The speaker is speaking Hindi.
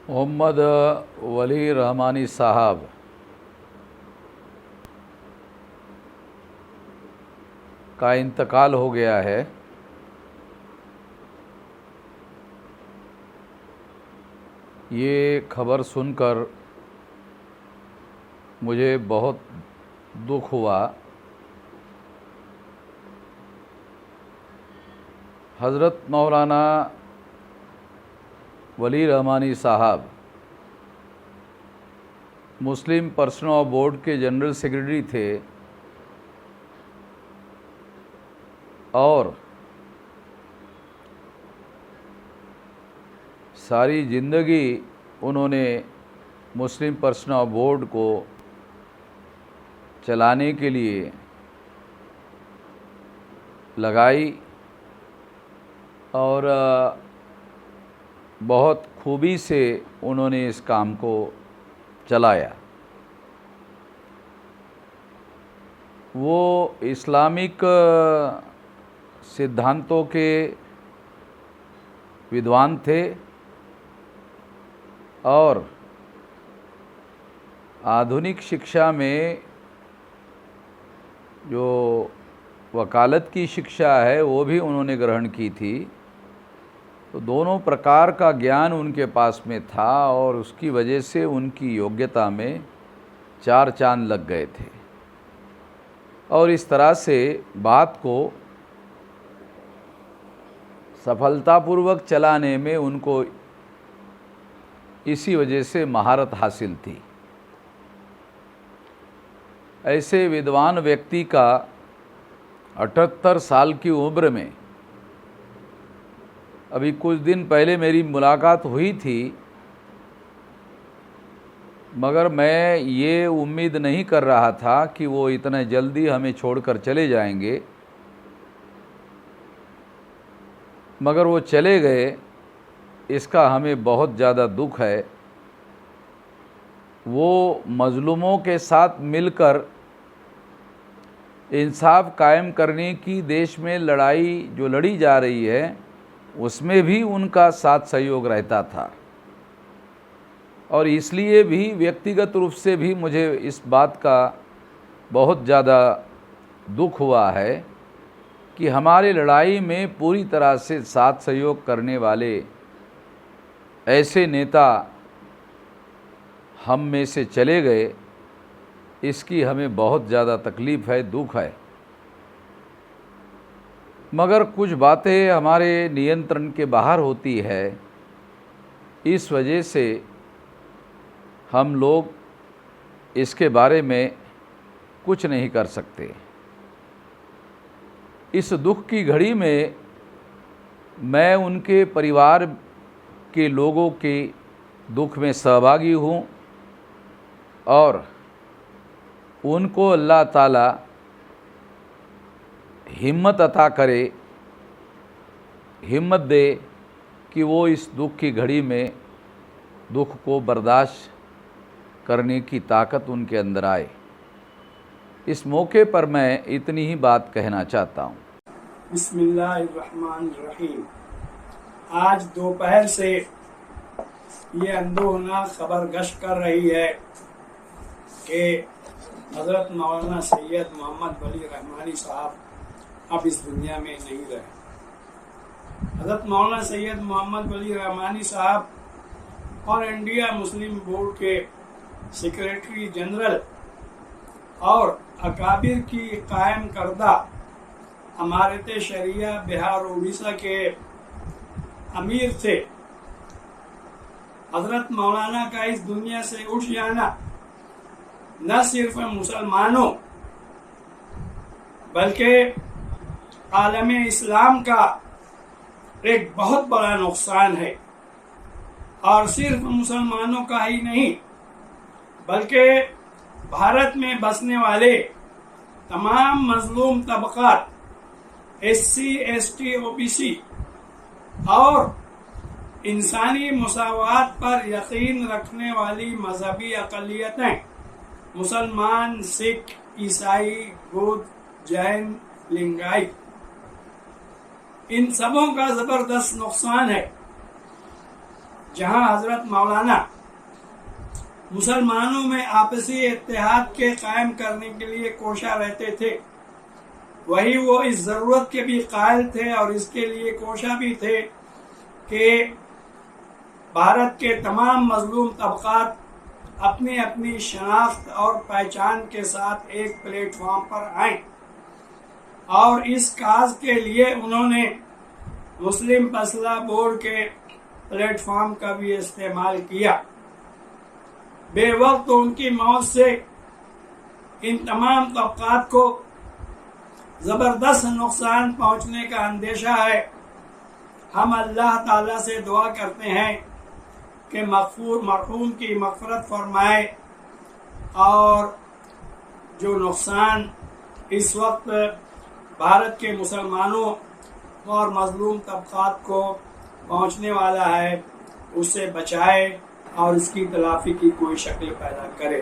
मोहम्मद वली रहमानी साहब का इंतकाल हो गया है। ये खबर सुनकर मुझे बहुत दुख हुआ। हज़रत मौलाना वली रहमानी साहब मुस्लिम पर्सनल बोर्ड के जनरल सेक्रेटरी थे और सारी ज़िंदगी उन्होंने मुस्लिम पर्सनल बोर्ड को चलाने के लिए लगाई और बहुत खूबी से उन्होंने इस काम को चलाया। वो इस्लामिक सिद्धांतों के विद्वान थे और आधुनिक शिक्षा में जो वकालत की शिक्षा है वो भी उन्होंने ग्रहण की थी। तो दोनों प्रकार का ज्ञान उनके पास में था और उसकी वजह से उनकी योग्यता में चार चांद लग गए थे और इस तरह से बात को सफलतापूर्वक चलाने में उनको इसी वजह से महारत हासिल थी। ऐसे विद्वान व्यक्ति का 78 साल की उम्र में, अभी कुछ दिन पहले मेरी मुलाकात हुई थी, मगर मैं ये उम्मीद नहीं कर रहा था कि वो इतने जल्दी हमें छोड़कर चले जाएंगे, मगर वो चले गए। इसका हमें बहुत ज़्यादा दुख है। वो मज़लूमों के साथ मिलकर इंसाफ कायम करने की देश में लड़ाई जो लड़ी जा रही है उसमें भी उनका साथ सहयोग रहता था और इसलिए भी व्यक्तिगत रूप से भी मुझे इस बात का बहुत ज़्यादा दुख हुआ है कि हमारे लड़ाई में पूरी तरह से साथ सहयोग करने वाले ऐसे नेता हम में से चले गए। इसकी हमें बहुत ज़्यादा तकलीफ़ है, दुख है। मगर कुछ बातें हमारे नियंत्रण के बाहर होती है, इस वजह से हम लोग इसके बारे में कुछ नहीं कर सकते। इस दुख की घड़ी में मैं उनके परिवार के लोगों के दुख में सहभागी हूँ और उनको अल्लाह ताला हिम्मत अता करे, हिम्मत दे कि वो इस दुख की घड़ी में दुख को बर्दाश्त करने की ताकत उनके अंदर आए। इस मौके पर मैं इतनी ही बात कहना चाहता हूँ। बिस्मिल्लाहिर्रहमानिर्रहीम। आज दोपहर से ये अंदोहना खबर गश्त कर रही है कि हज़रत मौलाना सैयद मोहम्मद वली रहमानी साहब अब इस दुनिया में नहीं रहे। हज़रत मौलाना सैयद मोहम्मद वली रहमानी साहब और इंडिया मुस्लिम बोर्ड के सेक्रेटरी जनरल और अकाबिर की कायम करदा अमारत शरिया बिहार उड़ीसा के अमीर थे। हज़रत मौलाना का इस दुनिया से उठ जाना न सिर्फ मुसलमानों बल्कि आलम इस्लाम का एक बहुत बड़ा नुकसान है और सिर्फ मुसलमानों का ही नहीं बल्कि भारत में बसने वाले तमाम मजलूम तबकात SC, ST, OBC और इंसानी मुसावात पर यकीन रखने वाली मजहबी अक़लियतें मुसलमान, सिख, ईसाई, बौद्ध, जैन, लिंगायत, इन सबों का जबरदस्त नुकसान है जहां हजरत मौलाना मुसलमानों में आपसी इत्तेहाद के कायम करने के लिए कोशा रहते थे, वही वो इस जरूरत के भी कायल थे और इसके लिए कोशा भी थे कि भारत के तमाम मजलूम तबकात अपनी अपनी शनाख्त और पहचान के साथ एक प्लेटफॉर्म पर आए। और इस काज के लिए उन्होंने मुस्लिम फैसला बोर्ड के प्लेटफॉर्म का भी इस्तेमाल किया। बेवक्त उनकी मौत से इन तमाम तबकात को जबरदस्त नुकसान पहुंचने का अंदेशा है। हम अल्लाह ताला से दुआ करते हैं कि मरहूम की मग़फ़िरत फरमाए और जो नुकसान इस वक्त भारत के मुसलमानों और मजलूम तबकात को पहुंचने वाला है उससे बचाए और इसकी तलाफी की कोई शक्ल पैदा करे।